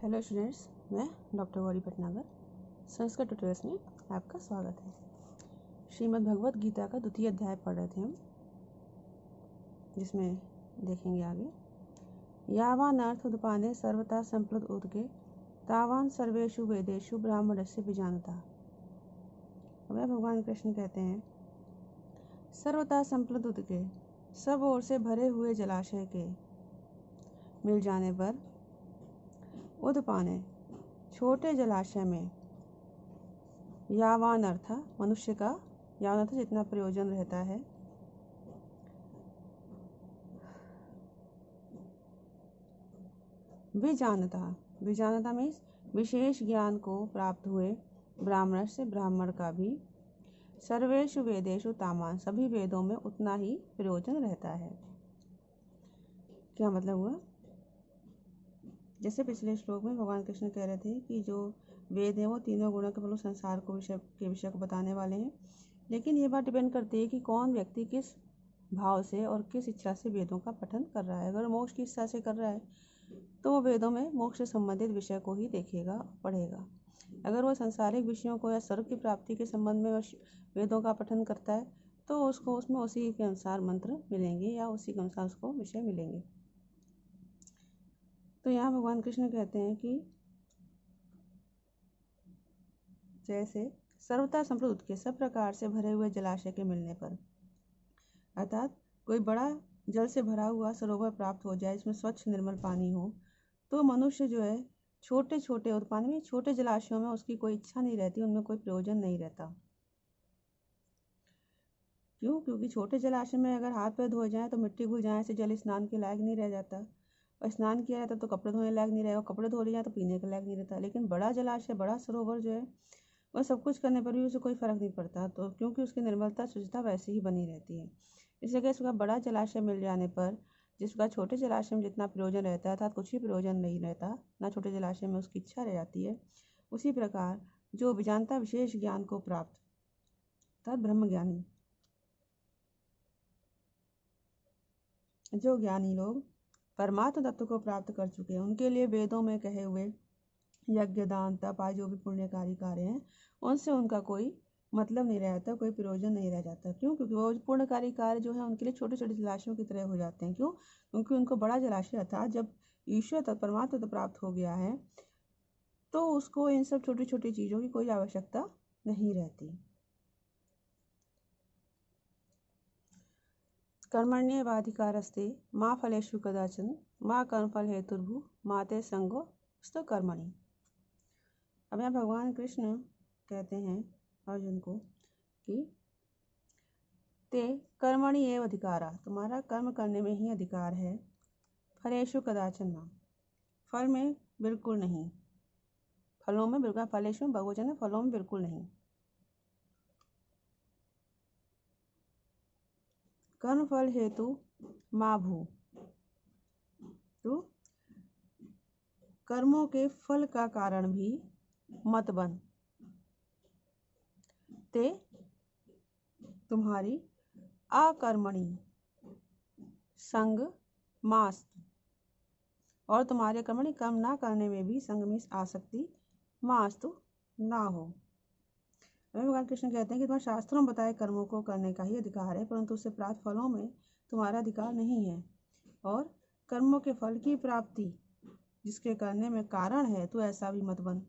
Hello students, मैं doctor Gauri Bhatnagar Sanskrit tutorials में आपका स्वागत है। श्रीमद् भगवत गीता का द्वितीय अध्याय पढ़ रहे थे हम, जिसमें देखेंगे आगे। यावान अर्थ उदपाने सर्वथा संप्लुत उदके तावान सर्वेषु वेदेषु ब्राह्मणस्य विजानता। वह भगवान कृष्ण कहते हैं, सर्वथा संप्लुत उदके, सब ओर से भरे हुए जलाशय के मिल जाने पर, उदपाने छोटे जलाशय में, यावान अर्थ मनुष्य का यावान अर्थ जितना प्रयोजन रहता है, विजानता मीन्स विशेष ज्ञान को प्राप्त हुए ब्राह्मण से, ब्राह्मण का भी, सर्वेषु वेदेषु तामान, सभी वेदों में उतना ही प्रयोजन रहता है। क्या मतलब हुआ? जैसे पिछले श्लोक में भगवान कृष्ण कह रहे थे कि जो वेद है वो तीनों गुणों के मतलब संसार को विषय को बताने वाले हैं, लेकिन ये बात डिपेंड करती है कि कौन व्यक्ति किस भाव से और किस इच्छा से वेदों का पठन कर रहा है। अगर मोक्ष की इच्छा से कर रहा है तो वो वेदों में मोक्ष से संबंधित विषय को ही देखेगा, पढ़ेगा। अगर वो सांसारिक विषयों को या स्वर्ग की प्राप्ति के संबंध में वेदों का पठन करता है तो उसको उसमें उसी के अनुसार मंत्र मिलेंगे या उसी के अनुसार उसको विषय मिलेंगे। तो यहाँ भगवान कृष्ण कहते हैं कि जैसे सर्वथा संप्लुत के, सब प्रकार से भरे हुए जलाशय के मिलने पर, अर्थात कोई बड़ा जल से भरा हुआ सरोवर प्राप्त हो जाए, इसमें स्वच्छ निर्मल पानी हो, तो मनुष्य जो है छोटे छोटे और पानी में छोटे जलाशयों में उसकी कोई इच्छा नहीं रहती, उनमें कोई प्रयोजन नहीं रहता। क्यों? क्योंकि छोटे जलाशय में अगर हाथ पैर धोए जाए तो मिट्टी घुल जाए से जल स्नान के लायक नहीं रह जाता, और स्नान किया रहता तो कपड़े धोने लायक नहीं रहेगा, कपड़े धो लिए जाए तो पीने के लायक नहीं रहता। लेकिन बड़ा जलाशय, बड़ा सरोवर जो है वह सब कुछ करने पर भी उसे कोई फर्क नहीं पड़ता, तो क्योंकि उसकी निर्मलता शुद्धता वैसे ही बनी रहती है। इस जगह इसका बड़ा जलाशय मिल जाने पर जिसका छोटे जलाशय में जितना प्रयोजन रहता है, अर्थात कुछ ही प्रयोजन नहीं रहता, ना छोटे जलाशय में उसकी इच्छा रह जाती है, उसी प्रकार जो विजानता विशेष ज्ञान को प्राप्त, अर्थात ब्रह्मज्ञानी, जो ज्ञानी लोग परमात्मा तत्व को प्राप्त कर चुके हैं, उनके लिए वेदों में कहे हुए यज्ञ, दान, तप आदि जो भी पुण्यकारी कार्य हैं उनसे उनका कोई मतलब नहीं रहता, कोई प्रयोजन नहीं रह जाता। क्यों? क्योंकि वो पुण्यकारी कार्य जो है उनके लिए छोटे छोटे जलाशयों की तरह हो जाते हैं। क्यों? क्योंकि उनको बड़ा जलाशय, अर्थात जब ईश्वर तत्व परमात्मा तत्व प्राप्त हो गया है तो उसको इन सब छोटी छोटी चीज़ों की कोई आवश्यकता नहीं रहती। कर्मण्येवाधिकारस्ते माँ फलेषु कदाचन माँ कर्मफल हेतुर्भु माँ ते संगो स्तो कर्मणि। अब यहाँ भगवान कृष्ण कहते हैं अर्जुन को कि ते कर्मणि एव अधिकारा, तुम्हारा कर्म करने में ही अधिकार है, फलेषु कदाचन न, फल में बिल्कुल नहीं, फलों में बिल्कुल, फलेषु बहुवचन है, फलों में बिल्कुल नहीं। कर्म फल हेतु माँ भू, तो कर्मों के फल का कारण भी मत बन, ते तुम्हारी अकर्मणि संग मास्तु, और तुम्हारे कर्मणि कर्म ना करने में भी संग में आसक्ति मास्तु ना हो। भगवान कृष्ण कहते हैं कि तुम्हारे शास्त्रों में बताए कर्मों को करने का ही अधिकार है, परंतु उससे प्राप्त फलों में तुम्हारा अधिकार नहीं है, और कर्मों के फल की प्राप्ति जिसके करने में कारण है तो ऐसा भी मत बन,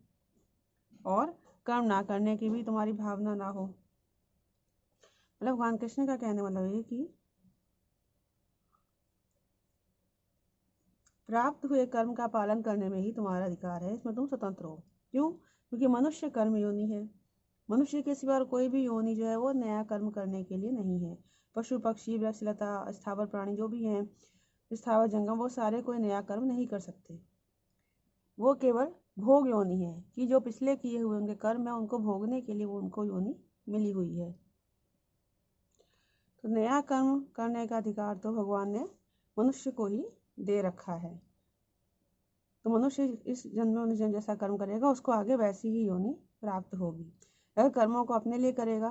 और कर्म ना करने की भी तुम्हारी भावना ना हो। मतलब भगवान कृष्ण का कहने वाला है कि प्राप्त हुए कर्म का पालन करने में ही तुम्हारा अधिकार है, इसमें तुम स्वतंत्र हो। क्यों? क्योंकि मनुष्य कर्म योनि है, मनुष्य के सिवा कोई भी योनि जो है वो नया कर्म करने के लिए नहीं है। पशु पक्षी वृक्ष लता स्थावर प्राणी जो भी हैं, स्थावर जंगम, वो सारे कोई नया कर्म नहीं कर सकते, वो केवल भोग योनि है कि जो पिछले किए हुए उनके कर्म है उनको भोगने के लिए वो उनको योनि मिली हुई है। तो नया कर्म करने का अधिकार तो भगवान ने मनुष्य को ही दे रखा है, तो मनुष्य इस जन्म में जैसा कर्म करेगा उसको आगे वैसी ही योनि प्राप्त होगी। अगर कर्मों को अपने लिए करेगा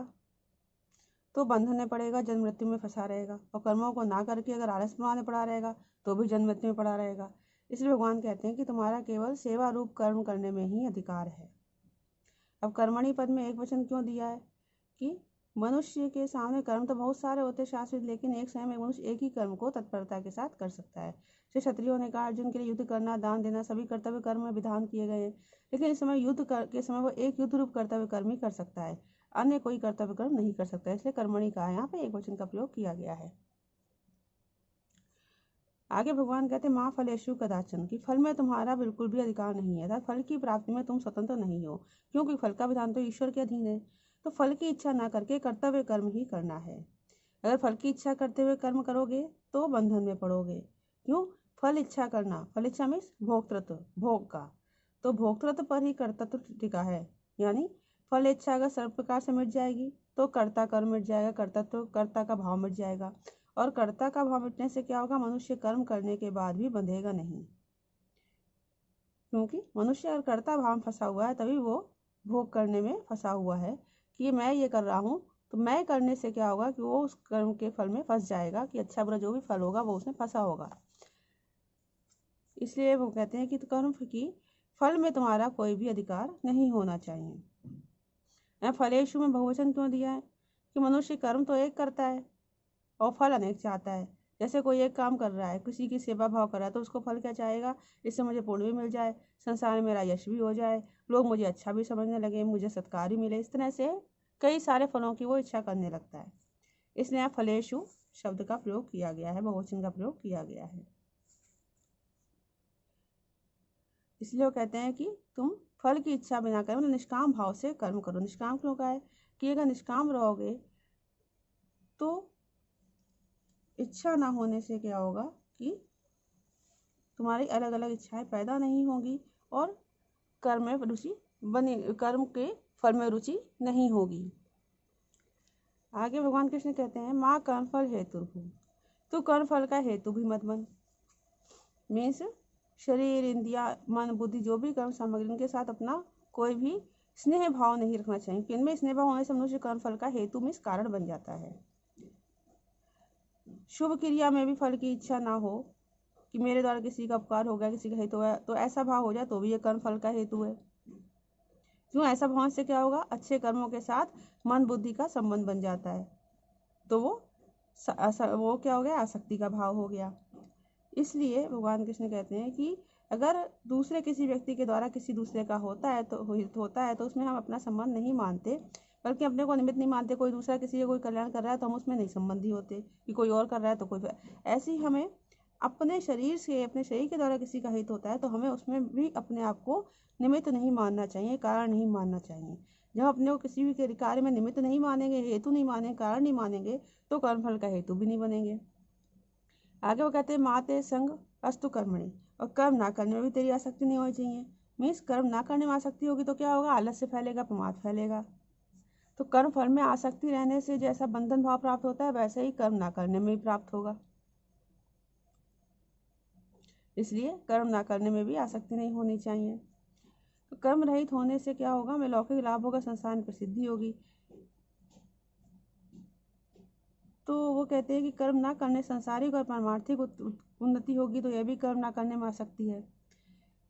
तो बंधन में पड़ेगा, जन्म मृत्यु में फंसा रहेगा, और कर्मों को ना करके अगर आलस में पड़ा रहेगा तो भी जन्म मृत्यु में पड़ा रहेगा। इसलिए भगवान कहते हैं कि तुम्हारा केवल सेवा रूप कर्म करने में ही अधिकार है। अब कर्मणि पद में एक वचन क्यों दिया है कि मनुष्य के सामने कर्म तो बहुत सारे होते हैं शास्त्रित, लेकिन एक समय में मनुष्य एक ही कर्म को तत्परता के साथ कर सकता है। श्री क्षत्रियों ने कहा अर्जुन के लिए युद्ध करना, दान देना सभी कर्तव्य कर्म में विधान किए गए हैं, लेकिन इस समय युद्ध के समय वो एक युद्ध रूप कर्तव्य कर्म ही कर सकता है, अन्य कोई कर्तव्य कर्म नहीं कर सकता, इसलिए कर्मणि कहा यहाँ पे एक वचन का प्रयोग किया गया है। आगे भगवान कहते माँ फलेषु कदाचन, कि फल में तुम्हारा बिल्कुल भी अधिकार नहीं है, अर्थात फल की प्राप्ति में तुम स्वतंत्र नहीं हो, क्योंकि फल का विधान तो ईश्वर के अधीन है। तो फल की इच्छा न करके कर्तव्य कर्म ही करना है। अगर फल की इच्छा करते हुए कर्म करोगे तो बंधन में पड़ोगे। क्यों? फल इच्छा करना, फल इच्छा मीन्स भोक्तृत्व, भोग का, तो भोक्तृत्व पर ही कर्तृत्व टिका है। यानी फल इच्छा अगर सर्व प्रकार से मिट जाएगी तो कर्ता कर्म मिट जाएगा, कर्तृत्व कर्ता का भाव मिट जाएगा, और कर्ता का भाव मिटने से क्या होगा, मनुष्य कर्म करने के बाद भी बंधेगा नहीं, क्योंकि मनुष्य अगर कर्ता भाव में फंसा हुआ है तभी वो भोग करने में फंसा हुआ है कि मैं ये कर रहा हूँ, तो मैं करने से क्या होगा कि वो उस कर्म के फल में फंस जाएगा, कि अच्छा बुरा जो भी फल होगा वो उसमें फंसा होगा। इसलिए वो कहते हैं कि कर्म की फल में तुम्हारा कोई भी अधिकार नहीं होना चाहिए। फलेषु में बहुवचन क्यों दिया है कि मनुष्य कर्म तो एक करता है और फल अनेक चाहता है। जैसे कोई एक काम कर रहा है, किसी की सेवा भाव कर रहा है, तो उसको फल क्या चाहेगा, इससे मुझे पुण्य भी मिल जाए, संसार में मेरा यश भी हो जाए, लोग मुझे अच्छा भी समझने लगे, मुझे सत्कार भी मिले, इस तरह से कई सारे फलों की वो इच्छा करने लगता है। इसलिए यहाँ फलेषु शब्द का प्रयोग किया गया है, बहुवचन का प्रयोग किया गया है। इसलिए वो कहते हैं कि तुम फल की इच्छा बिना करो, मतलब निष्काम भाव से कर्म करो। निष्काम क्यों कहा है कि अगर निष्काम रहोगे तो इच्छा ना होने से क्या होगा कि तुम्हारी अलग अलग इच्छाएं पैदा नहीं होंगी और कर्म में रुचि कर्म के फल में रुचि नहीं होगी। आगे भगवान कृष्ण कहते हैं माँ कर्मफल हेतु, तो कर्मफल का हेतु भी मत बन। मीन्स शरीर इंद्रिया मन बुद्धि जो भी कर्म सामग्री उनके साथ अपना कोई भी स्नेह भाव नहीं रखना चाहिए, कि इनमें स्नेह भाव होने से मनुष्य कर्मफल का हेतु मीन्स कारण बन जाता है। शुभ क्रिया में भी फल की इच्छा ना हो कि मेरे द्वारा किसी का उपकार हो गया, किसी का हेतु है, तो ऐसा भाव हो जाए तो भी ये कर्म फल का हेतु है। क्यों? ऐसा भाव से क्या होगा, अच्छे कर्मों के साथ मन बुद्धि का संबंध बन जाता है, तो वो क्या हो गया, आसक्ति का भाव हो गया। इसलिए भगवान कृष्ण कहते हैं कि अगर दूसरे किसी व्यक्ति के द्वारा किसी दूसरे का होता है तो उसमें हम अपना संबंध नहीं मानते, बल्कि अपने को निमित्त नहीं मानते। कोई दूसरा किसी का कोई कल्याण कर रहा है तो हम उसमें नहीं संबंधी होते, कि कोई और कर रहा है तो कोई ऐसे ही हमें अपने शरीर के द्वारा किसी का हित होता है तो हमें उसमें भी अपने आप को निमित्त नहीं मानना चाहिए, कारण नहीं मानना चाहिए। जब अपने को किसी भी कार्य में निमित्त नहीं मानेंगे, हेतु नहीं मानेंगे, कारण नहीं मानेंगे, तो कर्मफल का हेतु भी नहीं बनेंगे। आगे वो कहते हैं माते संग अस्तु कर्मणि, और कर्म ना करने में भी तेरी आसक्ति नहीं होनी चाहिए। मीन्स कर्म ना करने में आसक्ति होगी तो क्या होगा, आलस्य फैलेगा, प्रमाद फैलेगा। तो कर्म फल में आसक्ति रहने से जैसा बंधन भाव प्राप्त होता है, वैसे ही कर्म ना करने में भी प्राप्त होगा। इसलिए कर्म ना करने में भी आसक्ति नहीं होनी चाहिए। तो कर्म रहित होने से क्या होगा, हमें लौकिक लाभ होगा, संसार में प्रसिद्धि होगी। तो वो कहते हैं कि कर्म ना करने सांसारिक और पारमार्थिक उन्नति होगी, तो यह भी कर्म ना करने में आ सकती है।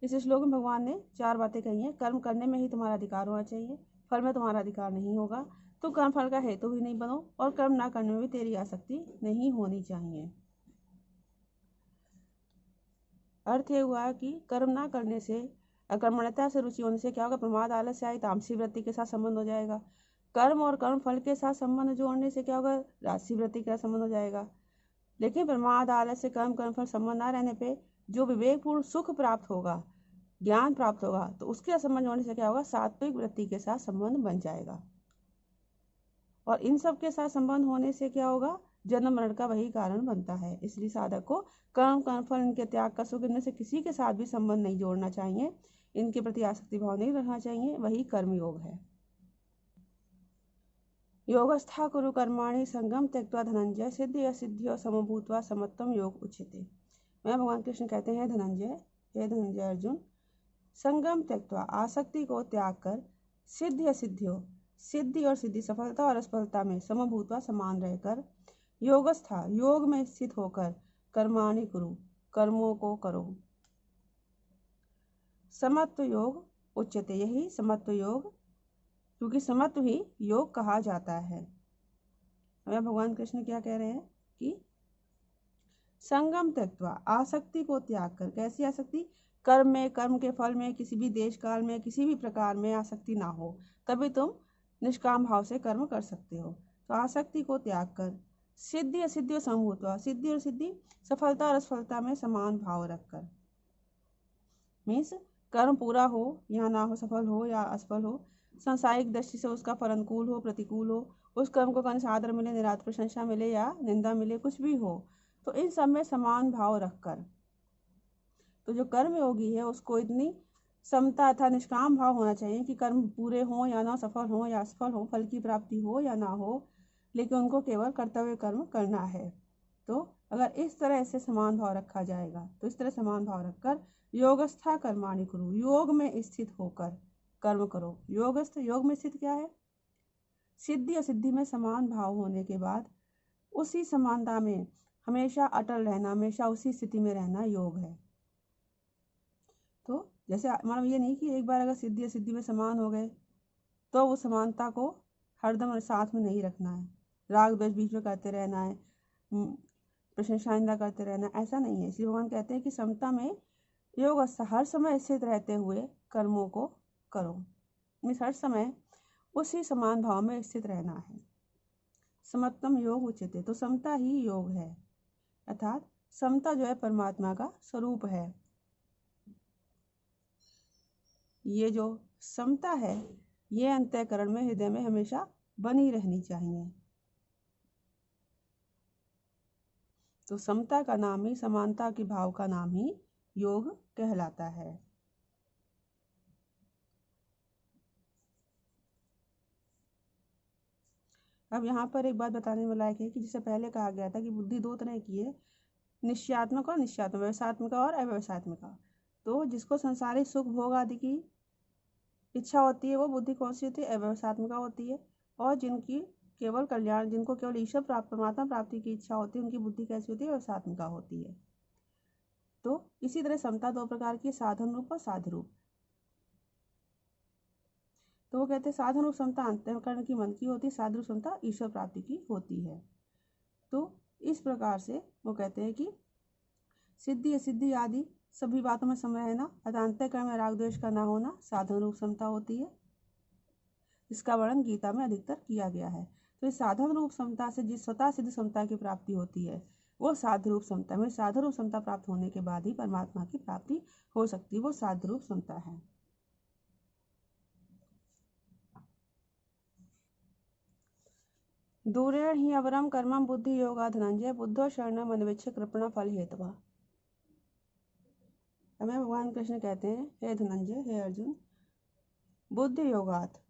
इस श्लोक में भगवान ने 4 बातें कही हैं। कर्म करने में ही तुम्हारा अधिकार होना चाहिए, फल में तुम्हारा अधिकार नहीं होगा, तो कर्म फल का हेतु भी नहीं बनो, और कर्म ना करने में भी तेरी आसक्ति नहीं होनी चाहिए। अर्थ ये हुआ कि कर्म ना करने से, अकर्मण्यता से रुचि होने से क्या होगा, प्रमाद आलस्य आदि तामसी वृत्ति के साथ संबंध हो जाएगा। कर्म और कर्म फल के साथ संबंध जोड़ने से क्या होगा, राजसी वृत्ति का संबंध हो जाएगा। लेकिन प्रमाद आलस्य कर्म फल संबंध ना रहने पे जो विवेकपूर्ण सुख प्राप्त होगा, ज्ञान प्राप्त होगा, तो उसके संबंध होने से क्या होगा, सात्विक वृत्ति के साथ संबंध बन जाएगा। और इन सब के साथ संबंध होने से क्या होगा, जन्म मरण का वही कारण बनता है। इसलिए साधक को कर्म फल इनके त्याग का सुख, इनमें से किसी के साथ भी संबंध नहीं जोड़ना चाहिए, इनके प्रति आसक्ति भाव नहीं रखना चाहिए, वही कर्म योग है। योगस्था कुरु कर्माणि संगम त्यक्त्वा धनंजय सिद्धि असिद्धियो समभूत्वा समत्वम योग उच्यते। मैं भगवान कृष्ण कहते हैं धनंजय, हे धनंजय अर्जुन, संगम त्यक्त्वा आसक्ति को त्याग कर, सिद्धि असिद्धियों सिद्धि और सिद्धि सफलता और असफलता में समभूतवा समान रहकर, योगस्था योग में स्थित होकर, कर्माणि कुरु कर्मों को करो। समत्व योग उच्यते, यही समत्व योग, क्योंकि समत्व ही योग कहा जाता है। हमें भगवान कृष्ण क्या कह रहे हैं कि संगम त्यक्त्वा, आसक्ति को त्याग कर। कैसी आसक्ति? कर्म में, कर्म के फल में, किसी भी देश काल में, किसी भी प्रकार में आसक्ति ना हो, तभी तुम निष्काम भाव से कर्म कर सकते हो। तो आसक्ति को त्याग कर सिद्धि असिद्धि समभूत्वा, सिद्धि और सिद्धि, सफलता और असफलता में समान भाव रखकर, मीन्स कर्म पूरा हो या ना हो, सफल हो या असफल हो, सांसारिक दृष्टि से उसका फल अनुकूल हो प्रतिकूल हो, उस कर्म को करने से आदर मिले, निरादर प्रशंसा मिले या निंदा मिले, कुछ भी हो, तो इन सब में समान भाव रखकर, तो जो कर्म योगी है उसको इतनी समता अर्थात निष्काम भाव होना चाहिए कि कर्म पूरे हों या ना, सफल हो या असफल हो, फल की प्राप्ति हो या ना हो, लेकिन उनको केवल कर्तव्य कर्म करना है। तो अगर इस तरह से समान भाव रखा जाएगा, तो इस तरह समान भाव रखकर योगस्था कर्माणि कुरु, योग में स्थित होकर कर्म करो। योगस्थ, योग में स्थित क्या है? सिद्धि और सिद्धि में समान भाव होने के बाद उसी समानता में हमेशा अटल रहना, हमेशा उसी स्थिति में रहना योग है। तो जैसे मतलब ये नहीं कि एक बार अगर सिद्धि और सिद्धि में समान हो गए तो वो समानता को हरदम साथ में नहीं रखना है, राग द्वेष बीच में करते रहना है, प्रशंसा निंदा करते रहना, ऐसा नहीं है। इसलिए भगवान कहते हैं कि समता में योग हर समय स्थित रहते हुए कर्मों को करो, मीन्स हर समय उसी समान भाव में स्थित रहना है। समत्वम योग उच्यते, तो समता ही योग है, अर्थात समता जो है परमात्मा का स्वरूप है। ये जो समता है ये अंतःकरण में, हृदय में हमेशा बनी रहनी चाहिए। तो समता का नाम ही, समानता के भाव का नाम ही योग कहलाता है। अब यहाँ पर एक बात बताने में लायक है कि जिसे पहले कहा गया था कि बुद्धि दो तरह की है, निश्चयात्मक और निश्चयात्मक, व्यवसायत्मक और अव्यवसायत्मक। तो जिसको संसारिक सुख भोग आदि की इच्छा होती है वो बुद्धि कौन सी होती है? अव्यवसायत्मिका होती है। और जिनकी केवल कल्याण, जिनको केवल ईश्वर प्राप्त, परमात्मा प्राप्ति की इच्छा होती है, उनकी बुद्धि कैसी होती है? व्यवसायत्मिका होती है। तो इसी तरह समता दो प्रकार की, साधन रूप और साध्य रूप। तो वो कहते हैं साधन रूप समता अंतःकरण की, मन की होती है, साध्य रूप समता ईश्वर प्राप्ति की होती है। तो इस प्रकार से वो कहते हैं कि सिद्धि असिद्धि आदि सभी बातों में सम रहना, अतः अंतःकरण में राग द्वेष का ना होना साधन रूप समता होती है। इसका वर्णन गीता में अधिकतर किया गया है। तो इस साधन रूप समता से जिस स्वतः सिद्ध समता की प्राप्ति होती है वो साध्य रूप समता में, साधन रूप समता प्राप्त होने के बाद ही परमात्मा की प्राप्ति हो सकती है, वो साध्य रूप समता है। दूरेण ही अवरम कर्मम बुद्धि योगा धनंजय बुद्धो शरणम अन्वेक्ष्य कृपणा फल हेतवा। हमें भगवान कृष्ण कहते हैं, हे धनंजय, हे अर्जुन, बुद्धि योगात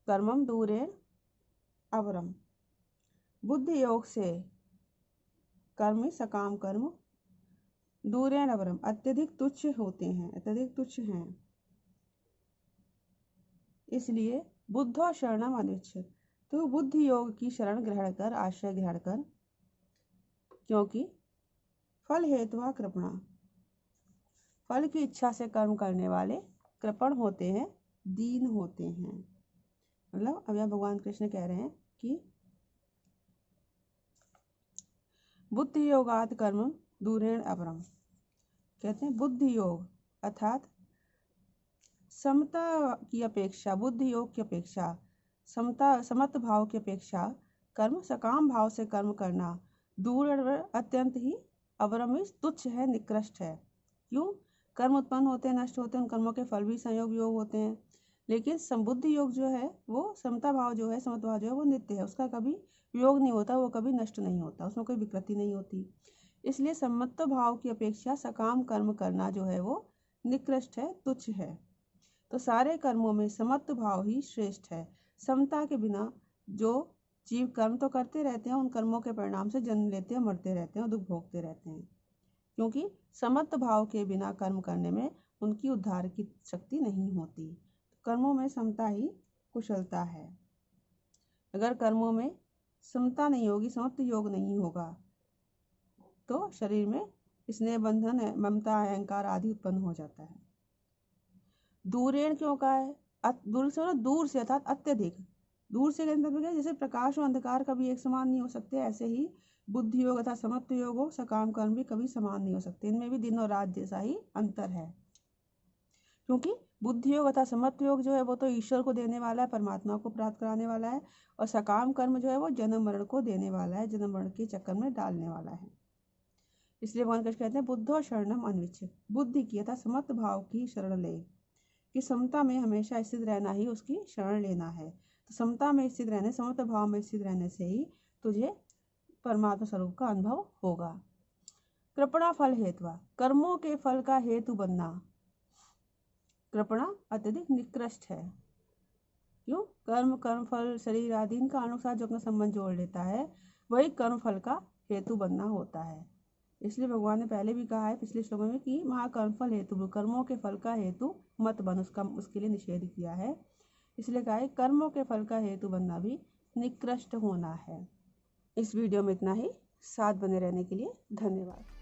कर्मम दूरेण अवरम, बुद्धि योग से कर्म, सकाम कर्म, दूरेण अवरम अत्यधिक तुच्छ होते हैं, अत्यधिक तुच्छ हैं, इसलिए बुद्धो शरणम अन्वेक्ष्य, तो बुद्धि योग की शरण ग्रहण कर, आश्रय ग्रहण कर, क्योंकि फल हेतुआ कृपणा, फल की इच्छा से कर्म करने वाले कृपण होते हैं, दीन होते हैं। मतलब अब यहाँ भगवान कृष्ण कह रहे हैं कि बुद्धि योगात कर्म दूरेण अवरम, कहते हैं बुद्धि योग अर्थात समता की अपेक्षा, बुद्धि योग की अपेक्षा, समत्व भाव की अपेक्षा कर्म, सकाम भाव से कर्म करना दूर अत्यंत ही अवरम, तुच्छ है, निकृष्ट है। क्यों? कर्म उत्पन्न होते हैं, नष्ट होते हैं, उन कर्मों के फल भी संयोग योग होते हैं, लेकिन संबुद्धि योग जो है वो समता भाव जो है, समत्व भाव जो है वो नित्य है, उसका कभी योग नहीं होता, वो कभी नष्ट नहीं होता, उसमें कोई विकृति नहीं होती। इसलिए समत्व भाव की अपेक्षा सकाम कर्म करना जो है वो निकृष्ट है, तुच्छ है। तो सारे कर्मों में समत्व भाव ही श्रेष्ठ है। समता के बिना जो जीव कर्म तो करते रहते हैं, उन कर्मों के परिणाम से जन्म लेते हैं, मरते रहते हैं और दुख भोगते रहते हैं, क्योंकि समत्व भाव के बिना कर्म करने में उनकी उद्धार की शक्ति नहीं होती। कर्मों में समता ही कुशलता है। अगर कर्मों में समता नहीं होगी, समत्व योग नहीं होगा, तो शरीर में स्नेह, बंधन, ममता, अहंकार आदि उत्पन्न हो जाता है। दूरेण क्यों कहा है? दूर से दूर से अर्थात अत्यधिक। दूर से कहने मतलब क्या, जैसे प्रकाश और अंधकार कभी एक समान नहीं हो सकते, ऐसे ही बुद्धि योग तथा समत्व योग हो, सकाम कर्म भी कभी समान नहीं हो सकते। इनमें भी दिन और रात जैसा ही अंतर है, क्योंकि बुद्धि योग तथा समत्व योग जो है वो तो ईश्वर को देने वाला है, परमात्मा को प्राप्त कराने वाला है, और सकाम कर्म जो है वो जन्म मरण को देने वाला है, जन्म मरण के चक्कर में डालने वाला है। इसलिए भगवान कृष्ण कहते हैं बुद्धो शरणम अन्विच्छ, बुद्धि की तथा समत्व भाव की शरण ले, कि समता में हमेशा स्थित रहना ही उसकी शरण लेना है। तो समता में स्थित रहने, समत्व भाव में स्थित रहने से ही तुझे परमात्मा स्वरूप का अनुभव होगा। कृपणा फल हेतुआ, कर्मों के फल का हेतु बनना। कृपणा अत्यधिक निकृष्ट है। क्यों? कर्म फल शरीर आदि इनका अनुसार जो अपना संबंध जोड़ लेता है वही कर्म फल का हेतु बनना होता है। इसलिए भगवान ने पहले भी कहा है पिछले श्लोक में कि महाकर्म फल हेतु, कर्मों के फल का हेतु मत बन, उसके लिए निषेध किया है। इसलिए कहा है कर्मों के फल का हेतु बनना भी निकृष्ट होना है। इस वीडियो में इतना ही। साथ बने रहने के लिए धन्यवाद।